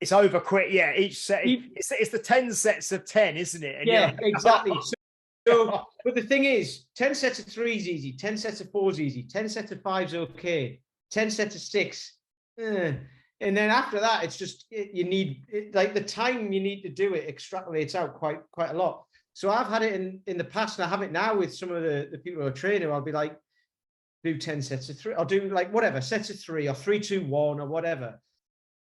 it's over quick. Yeah, each set, You- it's the 10 sets of 10, isn't it? And Yeah, you're exactly. So, but the thing is, 10 sets of 3 is easy, 10 sets of 4 is easy, 10 sets of 5 is okay, 10 sets of 6, and then after that, it's just you need like the time you need to do it extrapolates out quite a lot. So I've had it in the past, and I have it now with some of the people who are training. I'll be like, do 10 sets of 3, I'll do like whatever sets of 3 or 3, 2, 1 or whatever,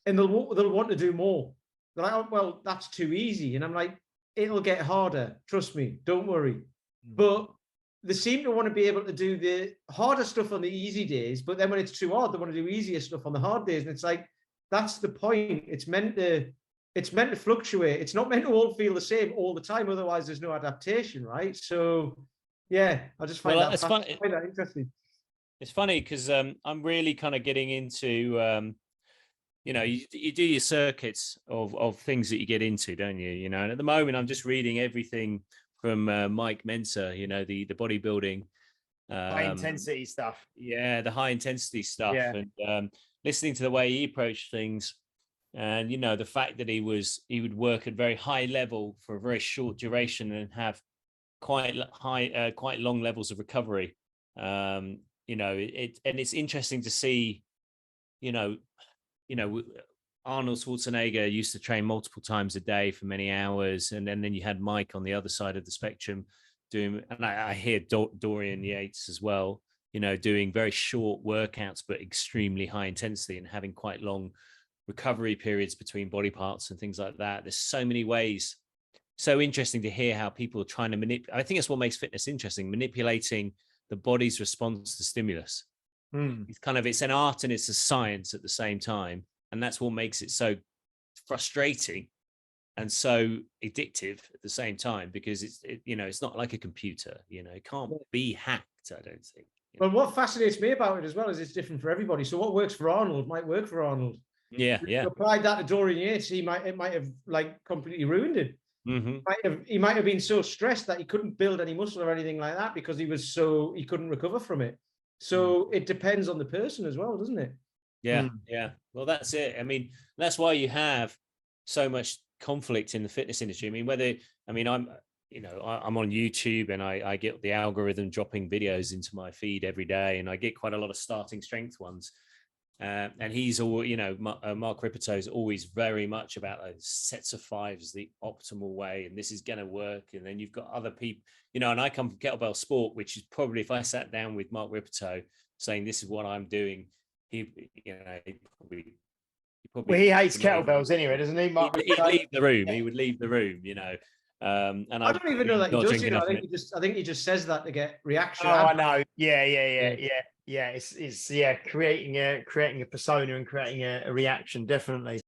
and they'll want to do more. They're like, oh, well, that's too easy, and I'm like, it'll get harder. Trust me, don't worry. But they seem to want to be able to do the harder stuff on the easy days, but then when it's too hard, they want to do easier stuff on the hard days. And it's like, that's the point. It's meant to fluctuate. It's not meant to all feel the same all the time. Otherwise, there's no adaptation, right? So yeah, I just find that interesting. It's funny because I'm really kind of getting into you do your circuits of things that you get into, don't you? And at the moment, I'm just reading everything from Mike Mensa, the bodybuilding, high intensity stuff. Yeah, the high intensity stuff, and listening to the way he approached things, and the fact that he would work at very high level for a very short duration and have quite long levels of recovery. It's interesting to see, Arnold Schwarzenegger used to train multiple times a day for many hours, and then you had Mike on the other side of the spectrum doing, and I hear Dorian Yates as well, doing very short workouts but extremely high intensity and having quite long recovery periods between body parts and things like that. There's so many ways. So interesting to hear how people are trying to manipulate. I think that's what makes fitness interesting, manipulating the body's response to stimulus. It's an art and it's a science at the same time. And that's what makes it so frustrating and so addictive at the same time, because it's not like a computer, it can't be hacked, I don't think. Well, what fascinates me about it as well is it's different for everybody. So what works for Arnold might work for Arnold. Yeah. If you applied that to Dorian Yates, it might have like completely ruined it. He might have been so stressed that he couldn't build any muscle or anything like that because he couldn't recover from it. So it depends on the person as well, doesn't it? Yeah. Well, that's it. I mean, that's why you have so much conflict in the fitness industry. I mean, I'm on YouTube and I get the algorithm dropping videos into my feed every day, and I get quite a lot of starting strength ones. And he's all, Mark Rippetoe is always very much about those sets of 5s, the optimal way, and this is going to work. And then you've got other people, and I come from kettlebell sport, which is probably, if I sat down with Mark Rippetoe saying this is what I'm doing, he probably well, he hates kettlebells anyway, doesn't he? Mark? He'd leave the room. He would leave the room, And I don't even know that he does. I think he just says that to get reaction. Oh, I know. Yeah. It's creating a persona and creating a reaction, definitely.